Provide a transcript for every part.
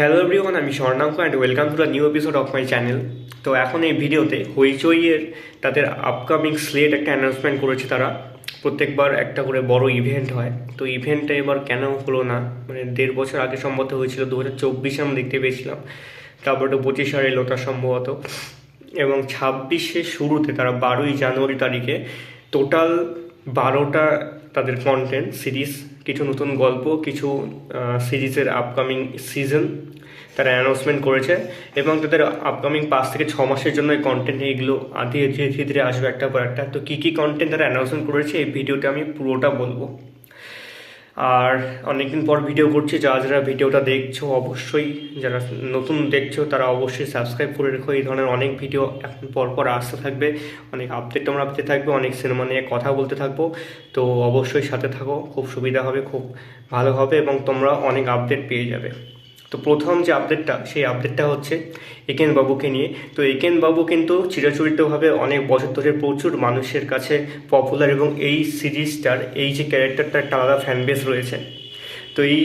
Hello everyone, আমি Swarnanko and welcome to the new episode of my channel. তো এখন এই ভিডিওতে হইচইয়ের তাদের আপকামিং স্লেট একটা অ্যানাউন্সমেন্ট করেছে তারা। প্রত্যেকবার একটা করে বড় ইভেন্ট হয়, তো ইভেন্টটা এবার কেন হলো না, মানে 1.5 বছর আগে সম্ভবত হয়েছিল, 2024 আমরা দেখতে পেয়েছিলাম, তারপর তো 25 এলো তার সম্ভবত, এবং 26-এর শুরুতে তারা 12ই জানুয়ারি তারিখে টোটাল 12টা তাদের কন্টেন্ট সিরিজ, কিছু নতুন গল্প, কিছু সিরিজের আপকামিং সিজন তারা অ্যানাউন্সমেন্ট করেছে। এবং তাদের আপকামিং 5 থেকে 6 মাসের জন্য এই কন্টেন্ট এগুলো ধীরে ধীরে ধীরে ধীরে আসবে একটা পর একটা। তো কী কী কন্টেন্ট তারা অ্যানাউন্সমেন্ট করেছে এই ভিডিওতে আমি পুরোটা বলবো। আর অনেকদিন পর ভিডিও করছি, যারা ভিডিওটা দেখছো অবশ্যই, যারা নতুন দেখছো তারা অবশ্যই সাবস্ক্রাইব করে রেখো। এই ধরনের অনেক ভিডিও এখন পর আসতে থাকবে, অনেক আপডেট তোমরা পেতে থাকবে, অনেক সিনেমা নিয়ে কথা বলতে থাকবো। তো অবশ্যই সাথে থাকো, খুব সুবিধা হবে, খুব ভালো হবে এবং তোমরা অনেক আপডেট পেয়ে যাবে। তো প্রথম যে আপডেটটা, সেই আপডেটটা হচ্ছে একেন বাবুকে নিয়ে। তো একেন বাবু কিন্তু চিরাচরিতভাবে অনেক বছর ধরে প্রচুর মানুষের কাছে পপুলার, এবং এই সিরিজটার এই যে ক্যারেক্টারটার একটা আলাদা ফ্যান বেস রয়েছে। তো এই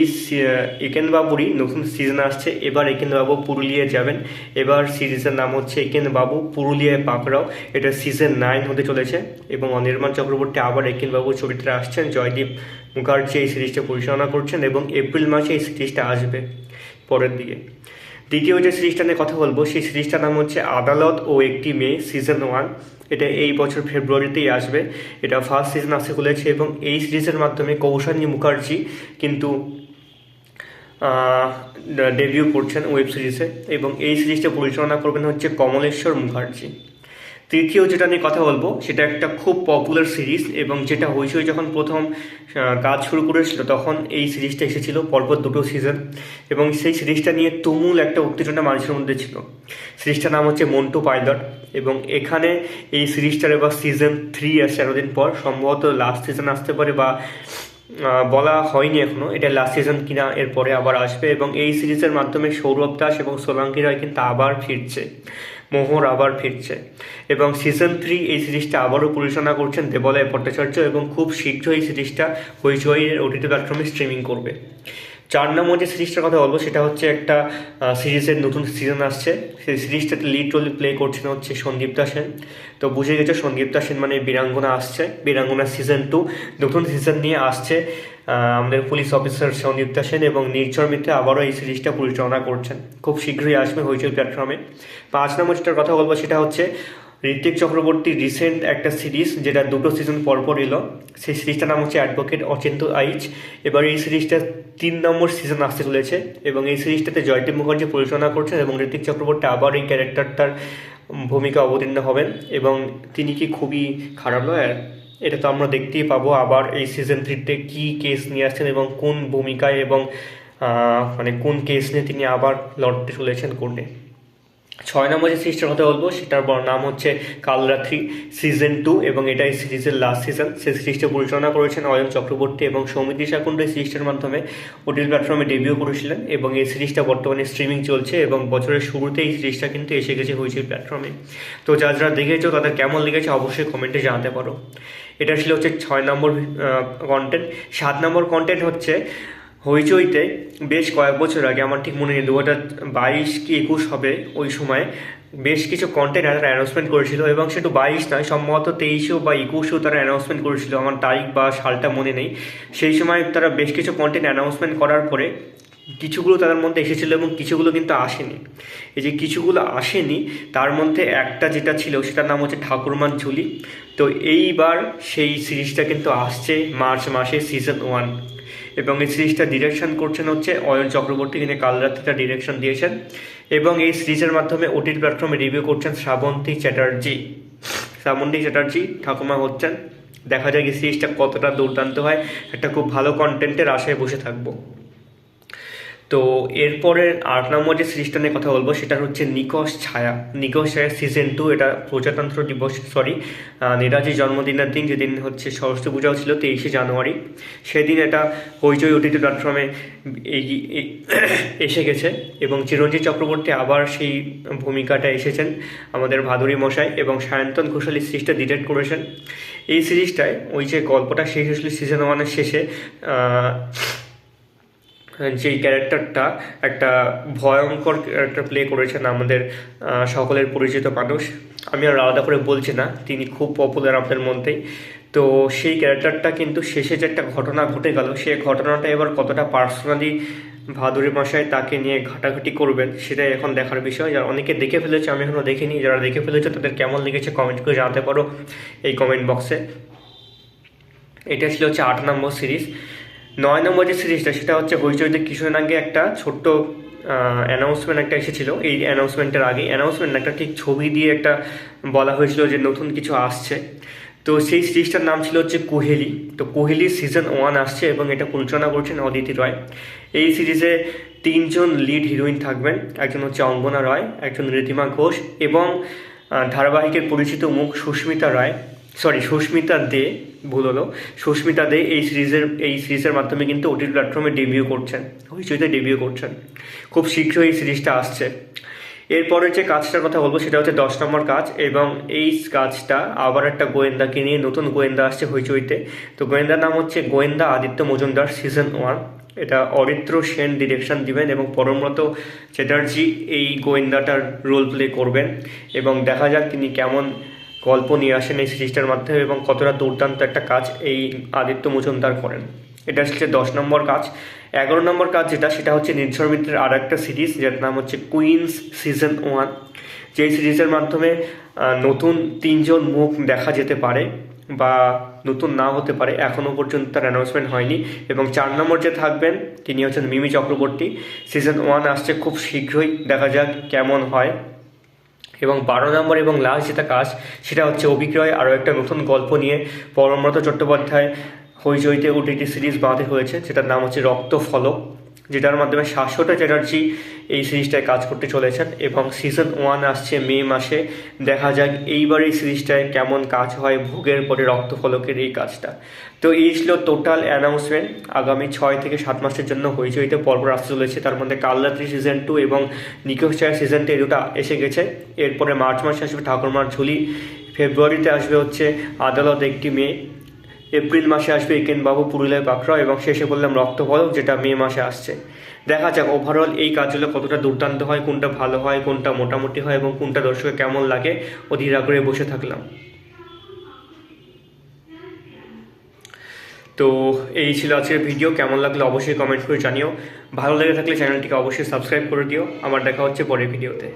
একেন বাবুরই নতুন সিজন আসছে। এবার একেন বাবু পুরুলিয়ায় যাবেন। এবার সিরিজের নাম হচ্ছে একেন বাবু পুরুলিয়ায় পাকড়াও। এটা সিজন 9 হতে চলেছে এবং অনির্বাণ চক্রবর্তী আবার একেন বাবুর চরিত্রে আসছেন। জয়দীপ মুখার্জি এই সিরিজটা পরিচালনা করছেন এবং এপ্রিল মাসে এই সিরিজটা আসবে পরের দিকে। দ্বিতীয় যে সিরিজটা নিয়ে কথা বলবো, সেই সিরিজটার নাম হচ্ছে আদালত ও একটি মেয়ে সিজন 1। এটা এই বছর ফেব্রুয়ারিতেই আসবে। এটা ফার্স্ট সিজন আসতে চলেছে এবং এই সিরিজের মাধ্যমে কৌশানী মুখার্জি কিন্তু ডেবিউ করছেন ওয়েব সিরিজে, এবং এই সিরিজটা পরিচালনা করবেন হচ্ছে কমলেশ্বর মুখার্জি। তৃতীয় যেটা নিয়ে কথা বলবো সেটা একটা খুব পপুলার সিরিজ, এবং যেটা হইচই যখন প্রথম কাজ শুরু করেছিল তখন এই সিরিজটা এসেছিল পরপর 2টো সিজন, এবং সেই সিরিজটা নিয়ে তুমুল একটা উত্তেজনা মানুষের মধ্যে ছিল। সিরিজটার নাম হচ্ছে মন্টু পাইলট, এবং এখানে এই সিরিজটার এবার সিজন 3 আসছে এতদিন পর। সম্ভবত লাস্ট সিজন আসতে পারে, বা বলা হয়নি এখনো এটা লাস্ট সিজন কিনা, এরপরে আবার আসবে। এবং এই সিরিজের মাধ্যমে সৌরভ দাস এবং সোলাঙ্কি রায় কিন্তু আবার ফিরছে, মোহর আবার ফিরছে, এবং সিজন 3 এই সিরিজটা আবারও পরিচালনা করছেন দেবালয় ভট্টাচার্য, এবং খুব শীঘ্রই এই সিরিজটা হইচইয়ের ওটিটি প্ল্যাটফর্মে স্ট্রিমিং করবে। 4 নম্বর যে সিরিজটার কথা বলবো সেটা হচ্ছে একটা সিরিজের নতুন সিজন আসছে। সেই সিরিজটাতে লিড রোল প্লে করছেন হচ্ছে সন্দীপ্তা সেন। তো বুঝে গেছে সন্দীপ্তা সেন মানে বীরাঙ্গনা আসছে, বীরাঙ্গনা সিজন 2 নতুন সিজন নিয়ে আসছে। আমাদের পুলিশ অফিসার সন্দীপ্তা সেন এবং নির্ঝর মিত্র আবারও এই সিরিজটা পরিচালনা করছেন, খুব শীঘ্রই আসবে হইচই প্ল্যাটফর্মে। 5 নম্বর যেটার কথা বলবো সেটা হচ্ছে ঋত্বিক চক্রবর্তীর রিসেন্ট একটা সিরিজ, যেটা 2টো সিজন পরপর এলো। সেই সিরিজটার নাম হচ্ছে অ্যাডভোকেট অচিন্ত আইচ। এবার এই সিরিজটা 3 নম্বর সিজন আসতে চলেছে, এবং এই সিরিজটাতে জয়দীপ মুখার্জি পরিচালনা করছেন এবং ঋত্বিক চক্রবর্তী আবার এই ক্যারেক্টারটার ভূমিকা অবতীর্ণ হবেন, এবং তিনি কি খুবই খারাপ লয়ার, এটা তো আমরা দেখতেই পাবো আবার এই সিজন 3-তে কী কেস নিয়ে আসছেন এবং কোন ভূমিকায়, এবং মানে কোন কেস নিয়ে তিনি আবার লড়তে চলেছেন কোর্টে। 6 নম্বর যে সিরিজটার কথা বলবো সেটার নাম হচ্ছে কালরাত্রি সিজন 2, এবং এটা এই সিরিজের লাস্ট সিজন। সেই সিরিজটা পরিচালনা করেছেন অয়ন চক্রবর্তী এবং সৌমিত্রী শাকুন্ড। এই সিরিজটার মাধ্যমে ওটিটি প্ল্যাটফর্মে ডেবিউ করেছিলেন, এবং এই সিরিজটা বর্তমানে স্ট্রিমিং চলছে, এবং বছরের শুরুতে এই সিরিজটা কিন্তু এসে গেছে হইচই প্ল্যাটফর্মে। তো যারা দেখেছো তাদের কেমন লেগেছে অবশ্যই কমেন্টে জানাতে পারো। এটা ছিল হচ্ছে 6 নম্বর কন্টেন্ট। 7 নম্বর কন্টেন্ট হচ্ছে হইচইতে বেশ কয়েক বছর আগে, আমার ঠিক মনে নেই, 2022 কি 21 হবে, ওই সময় বেশ কিছু কন্টেন্ট তারা অ্যানাউন্সমেন্ট করেছিল, এবং সেটা 22 নয়, সম্ভবত 23 বা 21 তারা অ্যানাউন্সমেন্ট করেছিল, আমার তারিখ বা সালটা মনে নেই। সেই সময় তারা বেশ কিছু কন্টেন্ট অ্যানাউন্সমেন্ট করার পরে কিছুগুলো তাদের মধ্যে এসেছিলো এবং কিছুগুলো কিন্তু আসেনি। এই যে কিছুগুলো আসেনি তার মধ্যে একটা যেটা ছিল সেটার নাম হচ্ছে ঠাকুরমার ঝুলি। তো এইবার সেই সিরিজটা কিন্তু আসছে মার্চ মাসে সিজন 1, এবং এই সিরিজটা ডিরেকশন করছেন হচ্ছে অয়ন চক্রবর্তী, যিনি কালরাত্রিটা ডিরেকশন দিয়েছেন, এবং এই সিরিজের মাধ্যমে ওটিটি প্ল্যাটফর্মে রিভিউ করছেন শ্রাবন্তী চ্যাটার্জি ঠাকুমা হচ্ছেন। দেখা যায় এই সিরিজটা কতটা দুর্দান্ত হয়, একটা খুব ভালো কন্টেন্টের আশায় বসে থাকবো। তো এরপরে 8 নম্বর যে সিরিজটা নিয়ে কথা বলবো সেটা হচ্ছে নিকশ ছায়া সিজন 2। এটা প্রজাতন্ত্র দিবস, নেতাজির জন্মদিনের দিন, যেদিন হচ্ছে সরস্বতী পূজাও ছিল 23শে জানুয়ারি, সেদিন এটা হইচই ওটিটি প্ল্যাটফর্মে এসে গেছে, এবং চিরঞ্জিত চক্রবর্তী আবার সেই ভূমিকাটা এসেছেন, আমাদের ভাদুরী মশাই, এবং সায়ন্তন ঘোষাল এই সিরিজটা ডিরেক্ট করেছেন। এই সিরিজটায় ওই যে গল্পটা শেষ হয়েছিল সিজন 1-এর শেষে, যেই ক্যারেক্টারটা একটা ভয়ঙ্কর ক্যারেক্টার প্লে করেছেন আমাদের সকলের পরিচিত মানুষ, আমি আর আলাদা করে বলছি না, তিনি খুব পপুলার আপনাদের মধ্যেই। তো সেই ক্যারেক্টারটা কিন্তু শেষে যে একটা ঘটনা ঘটে গেল, সেই ঘটনাটা এবার কতটা পার্সোনালি ভাদুরী মশাই তাকে নিয়ে ঘাটাঘাটি করবেন সেটাই এখন দেখার বিষয়। যারা অনেকে দেখে ফেলেছে, আমি এখনও দেখিনি, যারা দেখে ফেলেছে তাদের কেমন লেগেছে কমেন্ট করে জানাতে পারো এই কমেন্ট বক্সে। এটা ছিল হচ্ছে 8 নম্বর সিরিজ। 9 নম্বর যে সিরিজটা সেটা হচ্ছে হইচইতে কিছুদিন আগে একটা ছোট্ট অ্যানাউন্সমেন্ট একটা এসেছিলো। এই অ্যানাউন্সমেন্টের আগে, অ্যানাউন্সমেন্ট একটা ঠিক ছবি দিয়ে একটা বলা হয়েছিল যে নতুন কিছু আসছে। তো সেই সিরিজটার নাম ছিল হচ্ছে কোহেলি। তো কোহেলি সিজন 1 আসছে এবং এটা পরিচালনা করছেন অদিতি রয়। এই সিরিজে 3জন লিড হিরোইন থাকবেন, একজন হচ্ছে অঙ্গনা রয়, একজন ঋতিমা ঘোষ এবং ধারাবাহিকের পরিচিত মুখ সুস্মিতা দে, ভুল হলো, সুস্মিতা দে এই সিরিজের মাধ্যমে কিন্তু ওটিটি প্ল্যাটফর্মে ডেবিউ করছেন, হইচইতে ডেবিউ করছেন। খুব শীঘ্রই এই সিরিজটা আসছে। এরপরে যে কাজটার কথা বলবো সেটা হচ্ছে 10 নম্বর কাজ, এবং এই কাজটা আবার একটা গোয়েন্দাকে নিয়ে, নতুন গোয়েন্দা আসছে হইচইতে। তো গোয়েন্দার নাম হচ্ছে গোয়েন্দা আদিত্য মজুমদার সিজন 1। এটা অরিত্র সেন ডিরেকশন দিবেন এবং পরমব্রত চ্যাটার্জি এই গোয়েন্দাটার রোল প্লে করবেন। এবং দেখা যাক তিনি কেমন গল্প নিয়ে আসেন এই সিরিজটার মাধ্যমে এবং কতটা দুর্দান্ত একটা কাজ এই আদিত্য মজুমদার করেন। এটা হচ্ছে 10 নম্বর কাজ। 11 নম্বর কাজ যেটা, সেটা হচ্ছে নির্ঝর মিত্রের আর একটা সিরিজ যার নাম হচ্ছে কুইন্স সিজন 1। যেই সিরিজের মাধ্যমে নতুন 3জন মুখ দেখা যেতে পারে বা নতুন না হতে পারে, এখনও পর্যন্ত তার অ্যানাউন্সমেন্ট হয়নি। এবং 4 নম্বর যে থাকবেন তিনি হচ্ছেন মিমি চক্রবর্তী। সিজন 1 আসছে খুব শীঘ্রই, দেখা যাক কেমন হয়। এবং 12 নম্বর এবং লাস্ট যেটা কাজ সেটা হচ্ছে অভিক্রয় আরও একটা নতুন গল্প নিয়ে পরমব্রত চট্টোপাধ্যায় হইচইতে ওটিটি সিরিজ বাঁধে হয়েছে, যেটার নাম হচ্ছে রক্ত ফলক, যেটার মাধ্যমে শাশ্বত চ্যাটার্জি এই সিরিজটায় কাজ করতে চলেছেন। এবং সিজন 1 আসছে মে মাসে, দেখা যাক এইবার এই সিরিজটায় কেমন কাজ হয় ভোগের পরে রক্ত ফলকের এই কাজটা। তো এই ছিল টোটাল অ্যানাউন্সমেন্ট আগামী 6 থেকে 7 মাসের জন্য হইচইতে পরপর আসতে চলেছে। তার মধ্যে কালরাত্রি সিজন 2 এবং নিখোঁজ ছায়া সিজন 2 দুটো এসে গেছে। এরপরে মার্চ মাসে আসবে ঠাকুরমার ঝুলি, ফেব্রুয়ারিতে আসবে হচ্ছে আদালত একটি মেয়ে, এপ্রিল মাসে আসবে একেনবাবু পুরুলিয়ায় পাকড়াও, এবং শেষে বললাম রক্তফলক যেটা মে মাসে আসছে। দেখা যাক ওভারঅল এই কাজগুলো কতটা দুর্দান্ত হয়, কোনটা ভালো হয়, কোনটা মোটামুটি হয় এবং কোনটা দর্শকের কেমন লাগে, অধীর আগ্রহে বসে থাকলাম। তো এই ছিল আজকের ভিডিও। কেমন লাগলো অবশ্যই কমেন্ট করে জানিও। ভালো লেগে থাকলে চ্যানেলটিকে অবশ্যই সাবস্ক্রাইব করে দিও। আমার দেখা হচ্ছে পরের ভিডিওতে।